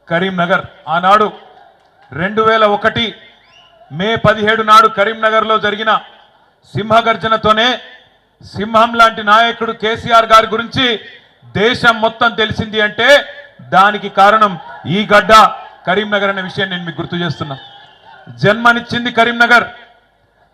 కరీంనగర్ ఆనాడు 2001 మే 17 నాడు కరీంనగర్లో జరిగిన సింహగర్జనతోనే సింహం లాంటి నాయకుడు కేసీఆర్ గారి గురించి దేశం మొత్తం తెలిసింది అంటే దానికి కారణం ఈ గడ్డ కరీంనగర్ అనే విషయం నేను మీకు గుర్తు చేస్తున్నా. జన్మనిచ్చింది కరీంనగర్.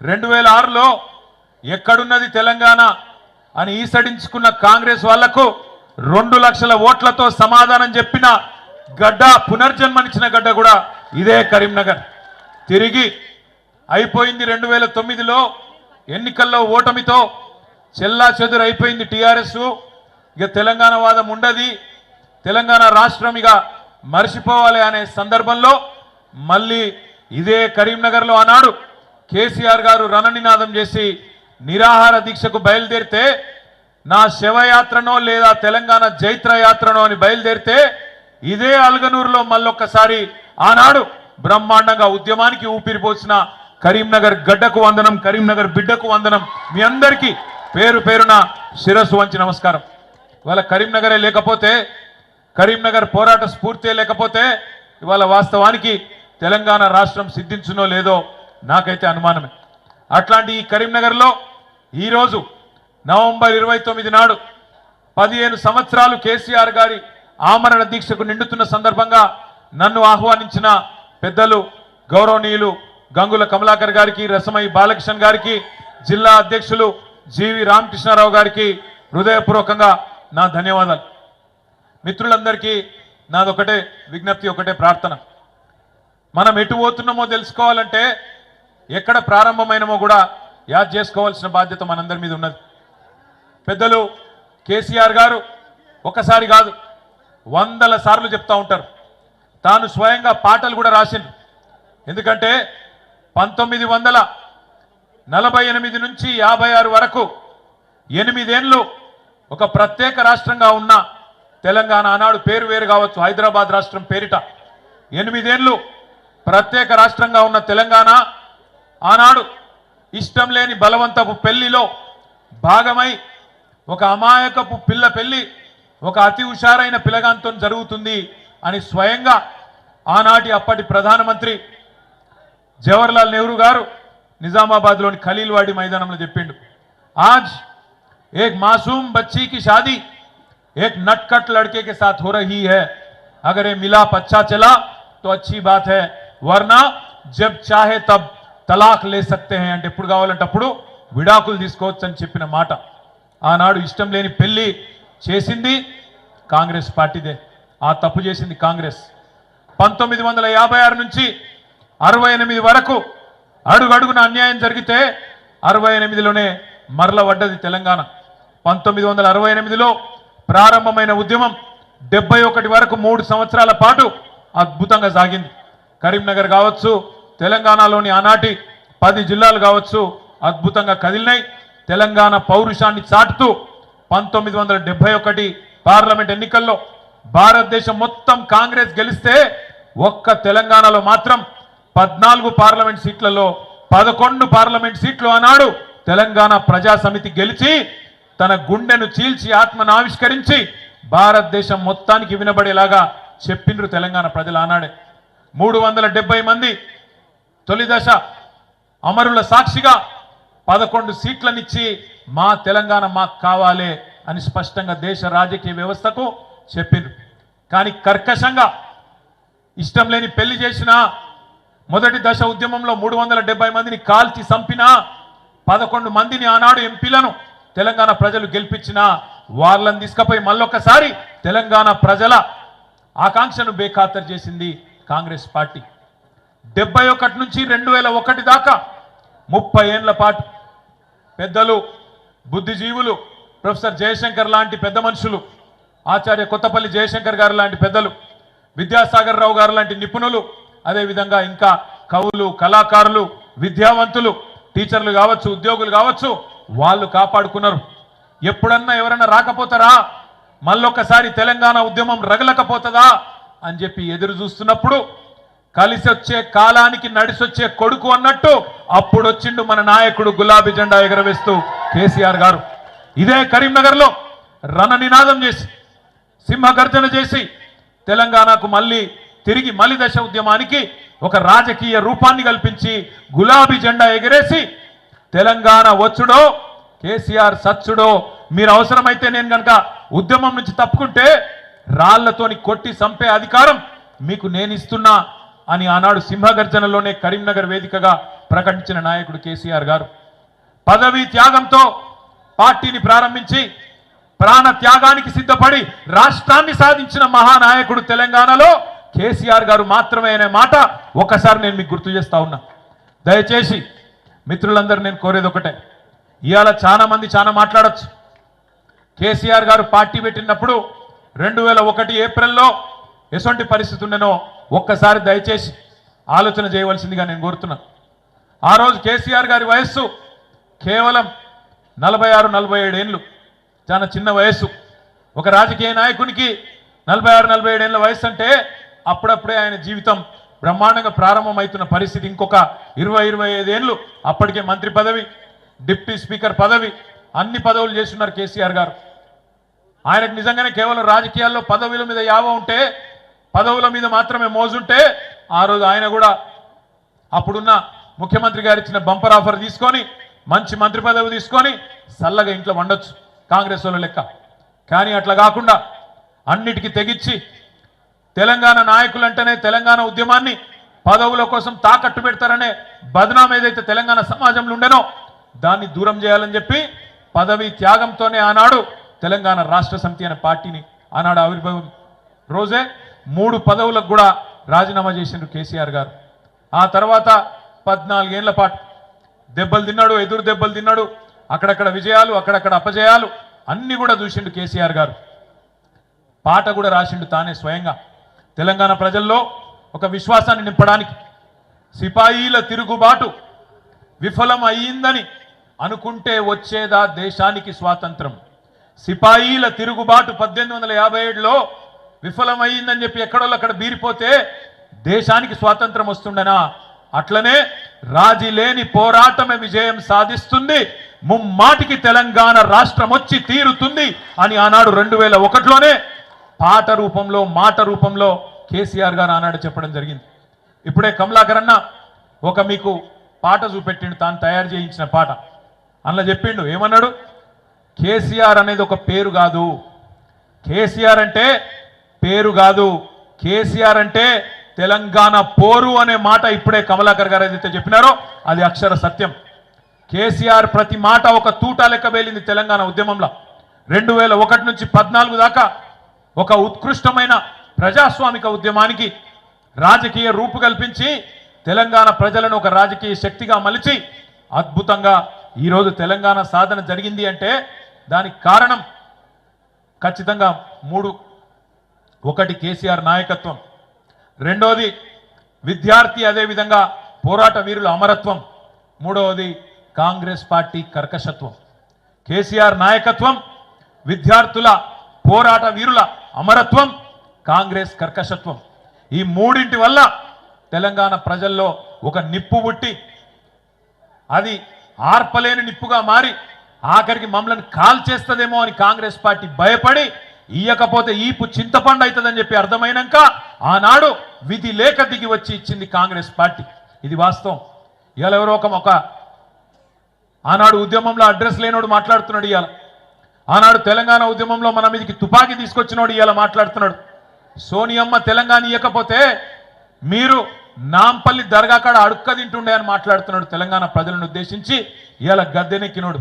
2006లో ఎక్కడున్నది తెలంగాణ అని ఈసడించుకున్న కాంగ్రెస్ వాళ్లకు 2 లక్షల ఓట్లతో సమాధానం చెప్పిన గడ్డ, పునర్జన్మనిచ్చిన గడ్డ కూడా ఇదే కరీంనగర్. తిరిగి అయిపోయింది 2009లో ఎన్నికల్లో ఓటమితో చెల్లా చెదురు అయిపోయింది టీఆర్ఎస్. ఇక తెలంగాణ వాదం ఉండది, తెలంగాణ రాష్ట్రం ఇక మర్చిపోవాలి అనే సందర్భంలో మళ్ళీ ఇదే కరీంనగర్లో ఆనాడు కేసీఆర్ గారు రణనినాదం చేసి నిరాహార దీక్షకు బయలుదేరితే, నా శవయాత్రనో లేదా తెలంగాణ జైత్ర యాత్రనో అని బయలుదేరితే ఇదే అల్గనూరులో మళ్ళొక్కసారి ఆనాడు బ్రహ్మాండంగా ఉద్యమానికి ఊపిరిపోసిన కరీంనగర్ గడ్డకు వందనం, కరీంనగర్ బిడ్డకు వందనం. మీ అందరికీ పేరు పేరున శిరస్సు వంచి నమస్కారం. ఇవాళ కరీంనగరే లేకపోతే, కరీంనగర్ పోరాట స్ఫూర్తి లేకపోతే ఇవాళ వాస్తవానికి తెలంగాణ రాష్ట్రం సిద్ధించునో లేదో నాకైతే అనుమానమే. అట్లాంటి ఈ కరీంనగర్లో ఈరోజు నవంబర్ 29 నాడు 15 సంవత్సరాలు కేసీఆర్ గారి ఆమరణ దీక్షకు నిండుతున్న సందర్భంగా నన్ను ఆహ్వానించిన పెద్దలు గౌరవనీయులు గంగుల కమలాకర్ గారికి, రసమై బాలకృష్ణ గారికి, జిల్లా అధ్యక్షులు జీవి రామకృష్ణారావు గారికి హృదయపూర్వకంగా నా ధన్యవాదాలు. మిత్రులందరికీ నాదొకటే విజ్ఞప్తి, ఒకటే ప్రార్థన. మనం ఎటు పోతున్నామో తెలుసుకోవాలంటే ఎక్కడ ప్రారంభమైనమో కూడా యాద్ చేసుకోవాల్సిన బాధ్యత మనందరి మీద ఉన్నది. పెద్దలు కేసీఆర్ గారు ఒకసారి కాదు 100ల సార్లు చెప్తా ఉంటారు. తాను స్వయంగా పాటలు కూడా రాసిండ్రు. ఎందుకంటే 1948 నుంచి 56 వరకు 8 ఏళ్ళు ఒక ప్రత్యేక రాష్ట్రంగా ఉన్న తెలంగాణ, ఆనాడు పేరు వేరు కావచ్చు, హైదరాబాద్ రాష్ట్రం పేరిట 8 ఏళ్ళు ప్రత్యేక రాష్ట్రంగా ఉన్న తెలంగాణ ఆనాడు ఇష్టం లేని బలవంతపు పెళ్లిలో భాగమై ఒక అమాయకపు పిల్ల పెళ్లి ఒక అతి హుషారైన పిల్లగాంతో జరుగుతుంది అని స్వయంగా ఆనాటి అప్పటి ప్రధానమంత్రి జవహర్లాల్ నెహ్రూ గారు నిజామాబాద్లోని ఖలీల్వాడి మైదానంలో చెప్పిండు. ఆజ్ एक मासूम बच्ची की शादी एक नटखट लड़के के साथ हो रही है. अगर ये मिलाप अच्छा चला तो अच्छी बात है, वरना जब चाहे तब तलाक ले सकते हैं అంటే ఎప్పుడు కావాలంటే అప్పుడు విడాకులు తీసుకోవచ్చు అని చెప్పిన మాట. ఆనాడు ఇష్టం లేని పెళ్లి చేసింది కాంగ్రెస్ పార్టీదే. ఆ తప్పు చేసింది కాంగ్రెస్. 1956 నుంచి 68 వరకు అడుగడుగున అన్యాయం జరిగితే 68లోనే మరల పడ్డది తెలంగాణ. 1968లో ప్రారంభమైన ఉద్యమం 71 వరకు 3 సంవత్సరాల పాటు అద్భుతంగా సాగింది. కరీంనగర్ కావచ్చు, తెలంగాణలోని ఆనాటి 10 జిల్లాలు కావచ్చు, అద్భుతంగా కదిలినాయి. తెలంగాణ పౌరుషాన్ని చాటుతూ 1971 పార్లమెంట్ ఎన్నికల్లో భారతదేశం మొత్తం కాంగ్రెస్ గెలిస్తే ఒక్క తెలంగాణలో మాత్రం 14 పార్లమెంట్ సీట్లలో 11 పార్లమెంట్ సీట్లు ఆనాడు తెలంగాణ ప్రజా సమితి గెలిచి తన గుండెను చీల్చి ఆత్మను ఆవిష్కరించి భారతదేశం మొత్తానికి వినబడేలాగా చెప్పిండ్రు తెలంగాణ ప్రజలు ఆనాడే. 370 మంది తొలి దశ అమరుల సాక్షిగా 11 సీట్లనిచ్చి మా తెలంగాణ మాకు కావాలి అని స్పష్టంగా దేశ రాజకీయ వ్యవస్థకు చెప్పిండ్రు. కానీ కర్కశంగా ఇష్టం లేని పెళ్లి చేసిన మొదటి దశ ఉద్యమంలో 370 మందిని కాల్చి చంపిన 11 మందిని ఆనాడు ఎంపీలను తెలంగాణ ప్రజలు గెలిపించిన వాళ్ళని తీసుకుపోయి మళ్ళొక్కసారి తెలంగాణ ప్రజల ఆకాంక్షను బేఖాతరు చేసింది కాంగ్రెస్ పార్టీ. 71 నుంచి 2001 దాకా 30 ఏళ్ల పాటు పెద్దలు, బుద్ధిజీవులు, ప్రొఫెసర్ జయశంకర్ లాంటి పెద్ద మనుషులు, ఆచార్య కొత్తపల్లి జయశంకర్ గారు లాంటి పెద్దలు, విద్యాసాగర్ రావు గారు లాంటి నిపుణులు, అదేవిధంగా ఇంకా కవులు, కళాకారులు, విద్యావంతులు, టీచర్లు కావచ్చు, ఉద్యోగులు కావచ్చు, వాళ్ళు కాపాడుకున్నారు. ఎప్పుడన్నా ఎవరన్నా రాకపోతారా, మళ్ళొక్కసారి తెలంగాణ ఉద్యమం రగలకపోతుందా అని చెప్పి ఎదురు చూస్తున్నప్పుడు కలిసి వచ్చే కాలానికి నడిసొచ్చే కొడుకు అన్నట్టు అప్పుడు వచ్చిండు మన నాయకుడు గులాబీ జెండా ఎగరవేస్తూ కేసీఆర్ గారు. ఇదే కరీంనగర్లో రణనినాదం చేసి సింహగర్జన చేసి తెలంగాణకు మళ్ళీ తిరిగి మలిదశ ఉద్యమానికి ఒక రాజకీయ రూపాన్ని కల్పించి గులాబీ జెండా ఎగరేసి తెలంగాణ వచ్చుడో కేసీఆర్ సచ్చుడో, మీరు అవసరమైతే నేను కనుక ఉద్యమం నుంచి తప్పుకుంటే రాళ్లతోని కొట్టి చంపే అధికారం మీకు నేను ఇస్తున్నా అని ఆనాడు సింహగర్జనలోనే కరీంనగర్ వేదికగా ప్రకటించిన నాయకుడు కేసీఆర్ గారు. పదవీ త్యాగంతో పార్టీని ప్రారంభించి ప్రాణ త్యాగానికి సిద్ధపడి రాష్ట్రాన్ని సాధించిన మహానాయకుడు తెలంగాణలో కేసీఆర్ గారు మాత్రమే అనే మాట ఒకసారి నేను మీకు గుర్తు చేస్తా ఉన్నా. దయచేసి మిత్రులందరూ నేను కోరేది ఒకటే, ఇవాళ చాలా మంది చాలా మాట్లాడచ్చు. కేసీఆర్ గారు పార్టీ పెట్టినప్పుడు 2001 ఏప్రిల్లో ఎటువంటి పరిస్థితి ఉండేనో ఒక్కసారి దయచేసి ఆలోచన చేయవలసిందిగా నేను కోరుతున్నా. ఆ రోజు కేసీఆర్ గారి వయస్సు కేవలం 46-47 ఏళ్ళు, చాలా చిన్న వయస్సు. ఒక రాజకీయ నాయకునికి 46-47 ఏళ్ళ వయసు అంటే అప్పుడప్పుడే ఆయన జీవితం బ్రహ్మాండంగా ప్రారంభమవుతున్న పరిస్థితి. ఇంకొక 20-25 ఏళ్ళు అప్పటికే మంత్రి పదవి, డిప్యూటీ స్పీకర్ పదవి, అన్ని పదవులు చేస్తున్నారు కేసీఆర్ గారు. ఆయనకు నిజంగానే కేవలం రాజకీయాల్లో పదవుల మీద యావ ఉంటే, పదవుల మీద మాత్రమే మోజుంటే ఆ రోజు ఆయన కూడా అప్పుడున్న ముఖ్యమంత్రి గారు ఇచ్చిన బంపర్ ఆఫర్ తీసుకొని మంచి మంత్రి పదవి తీసుకొని చల్లగా ఇంట్లో వండొచ్చు కాంగ్రెస్ వాళ్ళ లెక్క. కానీ అట్లా కాకుండా అన్నిటికీ తెగించి తెలంగాణ నాయకులంటేనే తెలంగాణ ఉద్యమాన్ని పదవుల కోసం తాకట్టు పెడతారనే బదనాం ఏదైతే తెలంగాణ సమాజంలో ఉండేనో దాన్ని దూరం చేయాలని చెప్పి పదవి త్యాగంతోనే ఆనాడు తెలంగాణ రాష్ట్ర సమితి అనే పార్టీని ఆనాడు ఆవిర్భావం రోజే 3 పదవులకు కూడా రాజీనామా చేసిండ్రు కేసీఆర్ గారు. ఆ తర్వాత 14 ఏళ్ల పాటు దెబ్బలు తిన్నాడు, ఎదురు దెబ్బలు తిన్నాడు, అక్కడక్కడ విజయాలు, అక్కడక్కడ అపజయాలు అన్ని కూడా చూసిండు కేసీఆర్ గారు. పాట కూడా రాసిండు తానే స్వయంగా. తెలంగాణ ప్రజల్లో ఒక విశ్వాసాన్ని నింపడానికి సిపాయిల తిరుగుబాటు విఫలం అయ్యిందని అనుకుంటే వచ్చేదా దేశానికి స్వాతంత్రం. సిపాయిల తిరుగుబాటు 1857లో విఫలమైందని చెప్పి ఎక్కడోళ్ళు అక్కడ బీరిపోతే దేశానికి స్వాతంత్రం వస్తుండనా? అట్లనే రాజీ లేని పోరాటమే విజయం సాధిస్తుంది, ముమ్మాటికి తెలంగాణ రాష్ట్రం వచ్చి తీరుతుంది అని ఆనాడు 2001లోనే పాట రూపంలో మాట రూపంలో కేసీఆర్ గారు ఆనాడు చెప్పడం జరిగింది. ఇప్పుడే కమలాకర్ అన్న ఒక మీకు పాట చూపెట్టిండు, తాను తయారు చేయించిన పాట. అందులో చెప్పిండు, ఏమన్నాడు? కేసీఆర్ అనేది ఒక పేరు కాదు, కేసీఆర్ అంటే పేరు కాదు, కేసీఆర్ అంటే తెలంగాణ పోరు అనే మాట ఇప్పుడే కమలాకర్ గారు ఏదైతే చెప్పినారో అది అక్షర సత్యం. కేసీఆర్ ప్రతి మాట ఒక తూటా లెక్క వేలింది తెలంగాణ ఉద్యమంలో. 2001 నుంచి 14 దాకా ఒక ఉత్కృష్టమైన ప్రజాస్వామిక ఉద్యమానికి రాజకీయ రూపు కల్పించి తెలంగాణ ప్రజలను ఒక రాజకీయ శక్తిగా మలిచి అద్భుతంగా ఈరోజు తెలంగాణ సాధన జరిగింది అంటే దానికి కారణం ఖచ్చితంగా 3. ఒకటి కేసీఆర్ నాయకత్వం, రెండోది విద్యార్థి అదేవిధంగా పోరాట వీరుల అమరత్వం, మూడవది కాంగ్రెస్ పార్టీ కర్కశత్వం. కేసీఆర్ నాయకత్వం, విద్యార్థుల పోరాట వీరుల అమరత్వం, కాంగ్రెస్ కర్కశత్వం, ఈ మూడింటి వల్ల తెలంగాణ ప్రజల్లో ఒక నిప్పు పుట్టి అది ఆర్పలేని నిప్పుగా మారి ఆఖరికి మమ్మల్ని కాల్ చేస్తుందేమో అని కాంగ్రెస్ పార్టీ భయపడి ఇయ్యకపోతే ఈపు చింతపండు అవుతుందని చెప్పి అర్థమైనాక ఆనాడు విధి లేక దిగి వచ్చి ఇచ్చింది కాంగ్రెస్ పార్టీ. ఇది వాస్తవం. ఇవాళ ఎవరో ఒక ఆనాడు ఉద్యమంలో అడ్రస్ లేనోడు మాట్లాడుతున్నాడు. ఇవాళ ఆనాడు తెలంగాణ ఉద్యమంలో మన మీదకి తుపాకీ తీసుకొచ్చినోడు ఇవాళ మాట్లాడుతున్నాడు. సోనియమ్మ తెలంగాణ ఇవ్వకపోతే మీరు నాంపల్లి దర్గా కాడ అడుక్క తింటుండే అని మాట్లాడుతున్నాడు. తెలంగాణ ప్రజలను ఉద్దేశించి ఇవాళ గద్దెనెక్కినోడు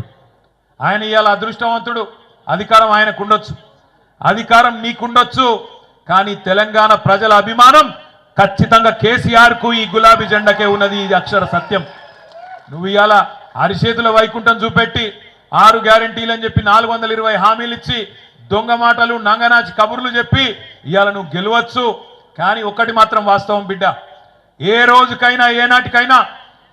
ఆయన. ఇవాళ అదృష్టవంతుడు, అధికారం ఆయనకు ఉండొచ్చు, అధికారం నీకుండొచ్చు, కానీ తెలంగాణ ప్రజల అభిమానం ఖచ్చితంగా కేసీఆర్ కు ఈ గులాబీ జెండాకే ఉన్నది. ఇది అక్షర సత్యం. నువ్వు ఇవాళ అరిచేతుల వైకుంఠం చూపెట్టి 6 గ్యారెంటీలు అని చెప్పి 420 హామీలు ఇచ్చి దొంగ మాటలు నంగనాచి కబుర్లు చెప్పి ఇవాళ నువ్వు గెలవచ్చు. కానీ ఒక్కటి మాత్రం వాస్తవం బిడ్డ, ఏ రోజుకైనా ఏ నాటికైనా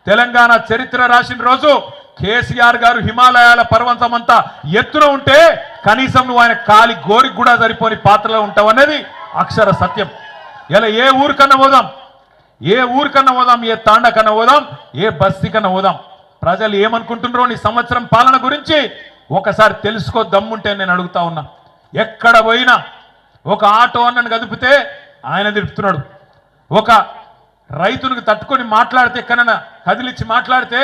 తెలంగాణ చరిత్ర రాసిన రోజు కేసీఆర్ గారు హిమాలయాల పర్వతమంతా ఎత్తున ఉంటే కనీసం నువ్వు ఆయన కాలి గోరికి కూడా సరిపోని పాత్రలో ఉంటావు అనేది అక్షర సత్యం. ఇలా ఏ ఊరికన్నా పోదాం, ఏ ఊరికన్నా పోదాం, ఏ తాండకన్నా పోదాం, ఏ బస్తీ కన్నా పోదాం, ప్రజలు ఏమనుకుంటున్నారో నీ సంవత్సరం పాలన గురించి ఒకసారి తెలుసుకో దమ్ముంటే నేను అడుగుతా ఉన్నా. ఎక్కడ పోయినా ఒక ఆటో అన్నను కదిపితే ఆయన తిడుతున్నాడు, ఒక రైతునికి తట్టుకొని మాట్లాడితే ఎక్కడన్నా కదిలిచ్చి మాట్లాడితే